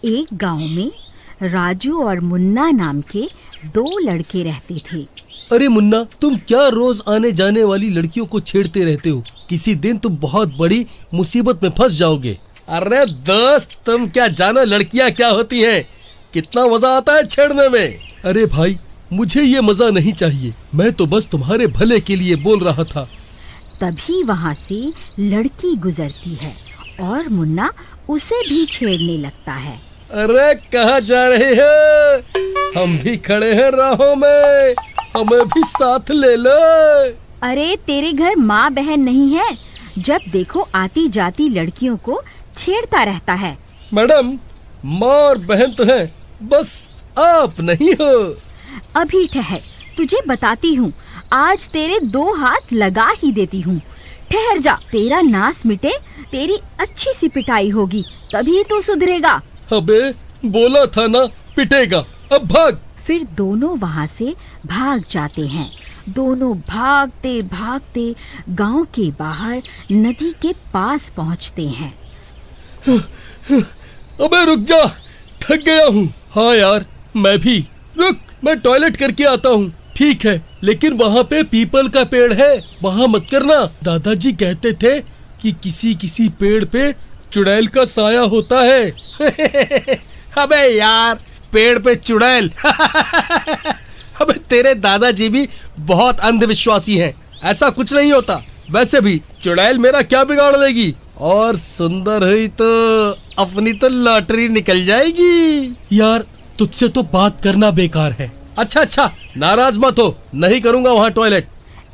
एक गांव में राजू और मुन्ना नाम के दो लड़के रहते थे। अरे मुन्ना, तुम क्या रोज आने जाने वाली लड़कियों को छेड़ते रहते हो? किसी दिन तुम बहुत बड़ी मुसीबत में फंस जाओगे। अरे दोस्त, तुम क्या जानो लड़कियां क्या होती हैं? कितना मजा आता है छेड़ने में। अरे भाई, मुझे ये मजा नहीं चाहिए। मैं तो बस तुम्हारे भले के लिए बोल रहा था। तभी वहाँ से लड़की गुजरती है और मुन्ना उसे भी छेड़ने लगता है। अरे कहाँ जा रहे हो? हम भी खड़े हैं राहों में, हमें भी साथ ले लो। अरे तेरे घर माँ बहन नहीं है? जब देखो आती जाती लड़कियों को छेड़ता रहता है। मैडम, माँ और बहन तो है, बस आप नहीं हो। अभी ठहर, तुझे बताती हूँ। आज तेरे 2 हाथ लगा ही देती हूँ। ठहर जा, तेरा नास मिटे, तेरी अच्छी सी पिटाई होगी, तभी तू सुधरेगा। अबे बोला था ना पिटेगा, अब भाग। फिर दोनों वहाँ से भाग जाते हैं। दोनों भागते भागते गांव के बाहर नदी के पास पहुँचते हैं। अबे रुक जा, थक गया हूँ। हाँ यार, मैं भी। रुक, मैं टॉयलेट करके आता हूँ। ठीक है, लेकिन वहाँ पे पीपल का पेड़ है, वहाँ मत करना। दादाजी कहते थे कि किसी किसी पेड़ पे चुड़ैल का साया होता है। अबे यार, पेड़ पे चुड़ैल। अबे तेरे दादाजी भी बहुत अंधविश्वासी हैं। ऐसा कुछ नहीं होता। वैसे भी चुड़ैल मेरा क्या बिगाड़ देगी? और सुंदर हुई तो अपनी तो लॉटरी निकल जाएगी। यार, तुझसे तो बात करना बेकार है। अच्छा, नाराज मत हो, नहीं करूँगा वहाँ टॉयलेट।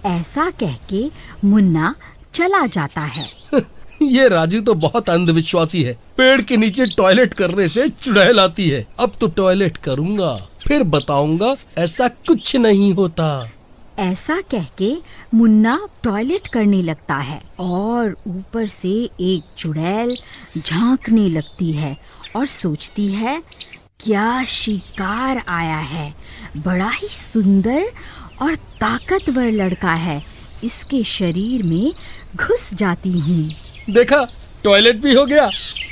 ऐसा कह के मुन्ना चला जाता है। ये राजू तो बहुत अंधविश्वासी है। पेड़ के नीचे टॉयलेट करने से चुड़ैल आती है। अब तो टॉयलेट करूँगा, फिर बताऊंगा ऐसा कुछ नहीं होता। ऐसा कह के मुन्ना टॉयलेट करने लगता है और ऊपर से एक चुड़ैल झांकने लगती है और सोचती है, क्या शिकार आया है। बड़ा ही सुंदर और ताकतवर लड़का है, इसके शरीर में घुस जाती हूँ। देखा, टॉयलेट भी हो गया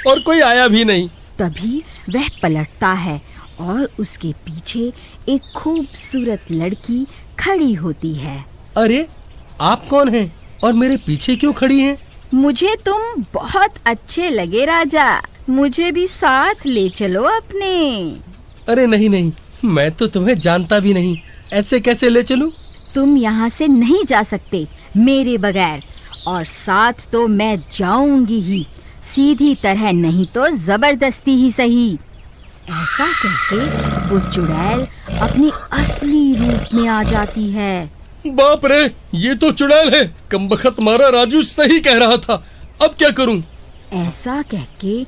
और कोई आया भी नहीं। तभी वह पलटता है और उसके पीछे एक खूबसूरत लड़की खड़ी होती है। अरे, आप कौन हैं और मेरे पीछे क्यों खड़ी हैं? मुझे तुम बहुत अच्छे लगे राजा, मुझे भी साथ ले चलो अपने। अरे नहीं, मैं तो तुम्हें जानता भी नहीं, ऐसे कैसे ले चलूं? तुम यहाँ से नहीं जा सकते मेरे बगैर, और साथ तो मैं जाऊंगी ही, सीधी तरह नहीं तो जबरदस्ती ही सही। ऐसा कहके वो चुड़ैल अपने असली रूप में आ जाती है। बाप रे, ये तो चुड़ैल है। कमबख्त मारा राजू सही कह रहा था। अब क्या करूं? ऐसा कहके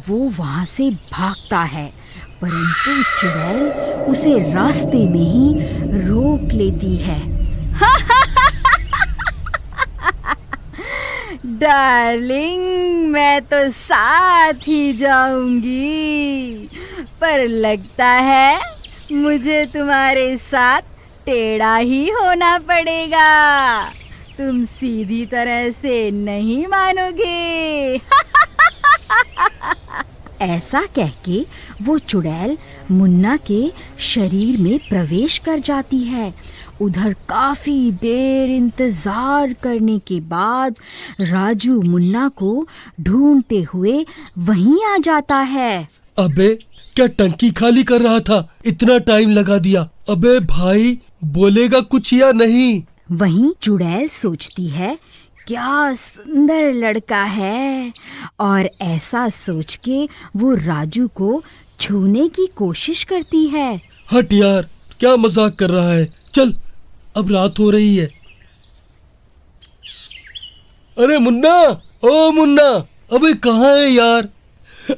वो वहाँ से भागता है, परंतु चुड़ैल उसे रास्ते में ही रोक लेती है। डार्लिंग, मैं तो साथ ही जाऊंगी, पर लगता है मुझे तुम्हारे साथ टेढ़ा ही होना पड़ेगा। तुम सीधी तरह से नहीं मानोगे। ऐसा कहके वो चुड़ैल मुन्ना के शरीर में प्रवेश कर जाती है। उधर काफी देर इंतजार करने के बाद राजू मुन्ना को ढूंढते हुए वहीं आ जाता है। अबे, क्या टंकी खाली कर रहा था? इतना टाइम लगा दिया। अबे भाई, बोलेगा कुछ या नहीं? वहीं चुड़ैल सोचती है, क्या सुंदर लड़का है, और ऐसा सोच के वो राजू को छूने की कोशिश करती है। हट यार, क्या मजाक कर रहा है? चल, अब रात हो रही है। अरे मुन्ना, ओ मुन्ना, अबे कहाँ है यार?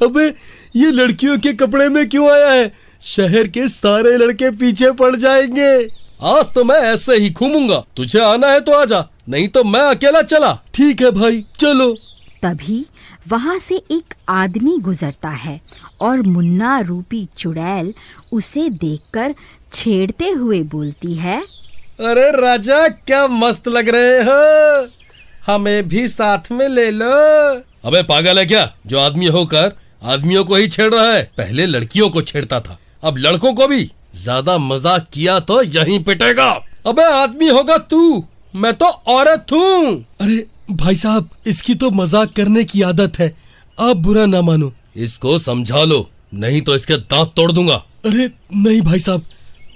अबे ये लड़कियों के कपड़े में क्यों आया है? शहर के सारे लड़के पीछे पड़ जाएंगे। आज तो मैं ऐसे ही घूमूंगा। तुझे आना है तो आजा, नहीं तो मैं अकेला चला। ठीक है भाई, चलो। तभी वहाँ से एक आदमी गुजरता है और मुन्ना रूपी चुड़ैल उसे देखकर छेड़ते हुए बोलती है, अरे राजा, क्या मस्त लग रहे हो, हमें भी साथ में ले लो। अबे पागल है क्या, जो आदमी होकर आदमियों को ही छेड़ रहा है। पहले लड़कियों को छेड़ता था, अब लड़कों को भी। ज्यादा मजाक किया तो यहीं पिटेगा। अबे आदमी होगा तू, मैं तो औरत हूँ। अरे भाई साहब, इसकी तो मजाक करने की आदत है, आप बुरा ना मानो। इसको समझा लो, नहीं तो इसके दांत तोड़ दूंगा। अरे नहीं भाई साहब,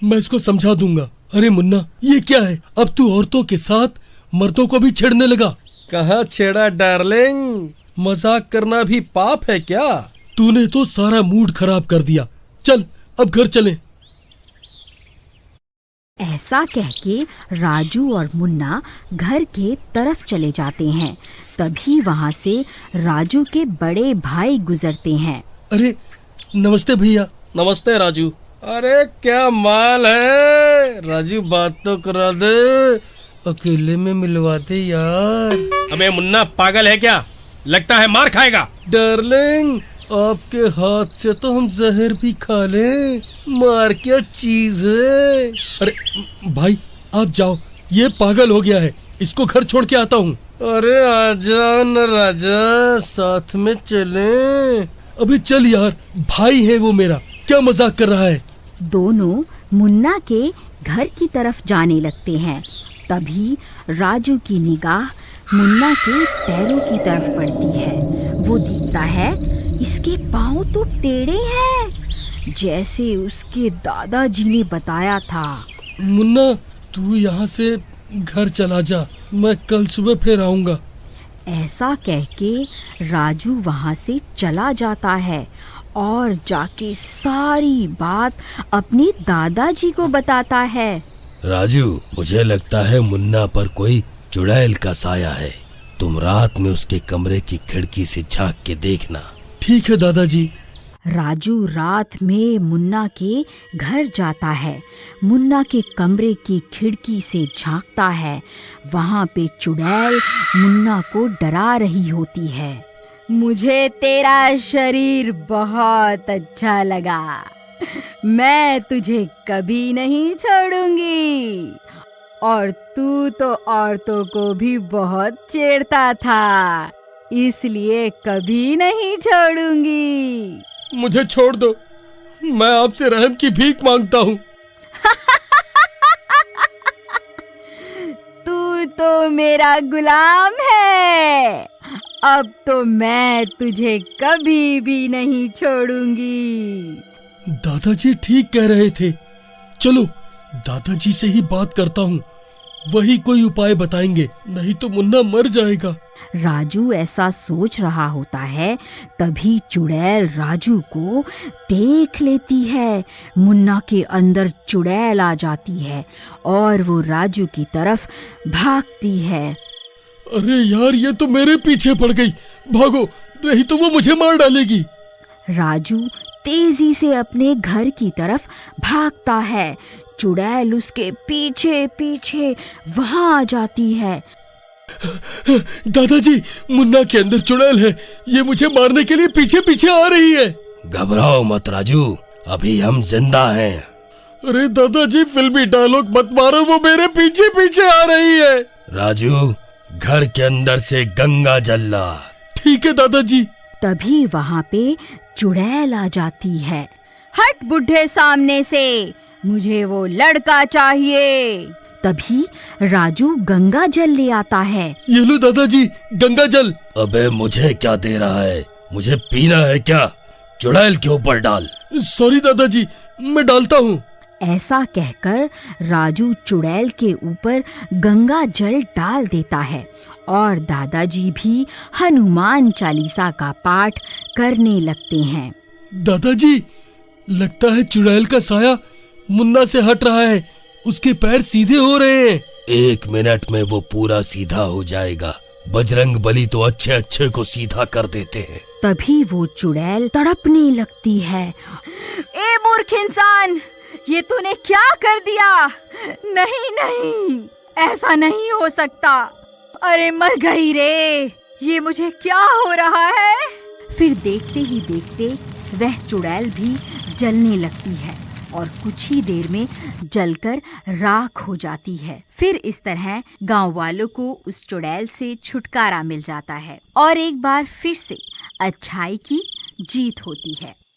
मैं इसको समझा दूंगा। अरे मुन्ना, ये क्या है? अब तू औरतों के साथ मर्दों को भी छेड़ने लगा। कहाँ छेड़ा डार्लिंग? मजाक करना भी पाप है क्या? तूने तो सारा मूड खराब कर दिया। चल अब घर चलें। ऐसा कह के राजू और मुन्ना घर के तरफ चले जाते हैं। तभी वहाँ से राजू के बड़े भाई गुजरते हैं। अरे नमस्ते भैया। नमस्ते राजू। अरे क्या माल है राजू, बात तो करा दे, अकेले में मिलवा दे यार। अबे मुन्ना पागल है क्या? लगता है मार खाएगा। डार्लिंग, आपके हाथ से तो हम जहर भी खा लें, मार क्या चीज है। अरे भाई आप जाओ, ये पागल हो गया है, इसको घर छोड़ के आता हूँ। अरे आजा न राजा, साथ में चलें। अबे चल यार, भाई है वो मेरा, क्या मजाक कर रहा है। दोनों मुन्ना के घर की तरफ जाने लगते हैं। तभी राजू की निगाह मुन्ना के पैरों की तरफ पड़ती है। वो दिखता है इसके पाँव तो टेढ़े हैं, जैसे उसके दादाजी ने बताया था। मुन्ना तू यहाँ से घर चला जा, मैं कल सुबह फिर आऊँगा। ऐसा कह के राजू वहाँ से चला जाता है और जाके सारी बात अपने दादाजी को बताता है। राजू, मुझे लगता है मुन्ना पर कोई चुड़ैल का साया है। तुम रात में उसके कमरे की खिड़की से झांक के देखना। ठीक है दादाजी। राजू रात में मुन्ना के घर जाता है। मुन्ना के कमरे की खिड़की से झांकता है। वहाँ पे चुड़ैल मुन्ना को डरा रही होती है। मुझे तेरा शरीर बहुत अच्छा लगा, मैं तुझे कभी नहीं छोड़ूंगी। और तू तो औरतों को भी बहुत छेड़ता था, इसलिए कभी नहीं छोड़ूंगी। मुझे छोड़ दो, मैं आपसे रहम की भीख मांगता हूँ। तू तो मेरा गुलाम है, अब तो मैं तुझे कभी भी नहीं छोड़ूंगी। दादाजी ठीक कह रहे थे, चलो दादाजी से ही बात करता हूँ, वही कोई उपाय बताएंगे, नहीं तो मुन्ना मर जाएगा। राजू ऐसा सोच रहा होता है, तभी चुड़ैल राजू को देख लेती है। मुन्ना के अंदर चुड़ैल आ जाती है और वो राजू की तरफ भागती है। अरे यार, ये तो मेरे पीछे पड़ गई, भागो नहीं तो वो मुझे मार डालेगी। राजू तेजी से अपने घर की तरफ भागता है। चुड़ैल उसके पीछे पीछे वहां आ जाती है। दादाजी, मुन्ना के अंदर चुड़ैल है, ये मुझे मारने के लिए पीछे पीछे आ रही है। घबराओ मत राजू, अभी हम जिंदा हैं। अरे दादाजी, फिल्मी डायलॉग मत मारो, वो मेरे पीछे पीछे आ रही है। राजू, घर के अंदर से गंगा जल ला। ठीक है दादाजी। तभी वहाँ पे चुड़ैल आ जाती है। हट बुढ़े सामने से, मुझे वो लड़का चाहिए। तभी राजू गंगा जल ले आता है। ये लो दादाजी, गंगा जल। अबे मुझे क्या दे रहा है, मुझे पीना है क्या? चुड़ैल के ऊपर डाल। सॉरी दादाजी, मैं डालता हूँ। ऐसा कहकर राजू चुड़ैल के ऊपर गंगा जल डाल देता है और दादाजी भी हनुमान चालीसा का पाठ करने लगते हैं। दादाजी, लगता है चुड़ैल का साया मुन्ना से हट रहा है, उसके पैर सीधे हो रहे हैं। 1 मिनट में वो पूरा सीधा हो जाएगा। बजरंग बली तो अच्छे अच्छे को सीधा कर देते हैं। तभी वो चुड़ैल तड़पने लगती है। ए मूर्ख इंसान, ये तूने क्या कर दिया? नहीं नहीं, ऐसा नहीं हो सकता। अरे मर गई रे, ये मुझे क्या हो रहा है? फिर देखते ही देखते वह चुड़ैल भी जलने लगती है और कुछ ही देर में जलकर राख हो जाती है। फिर इस तरह गांव वालों को उस चुड़ैल से छुटकारा मिल जाता है और एक बार फिर से अच्छाई की जीत होती है।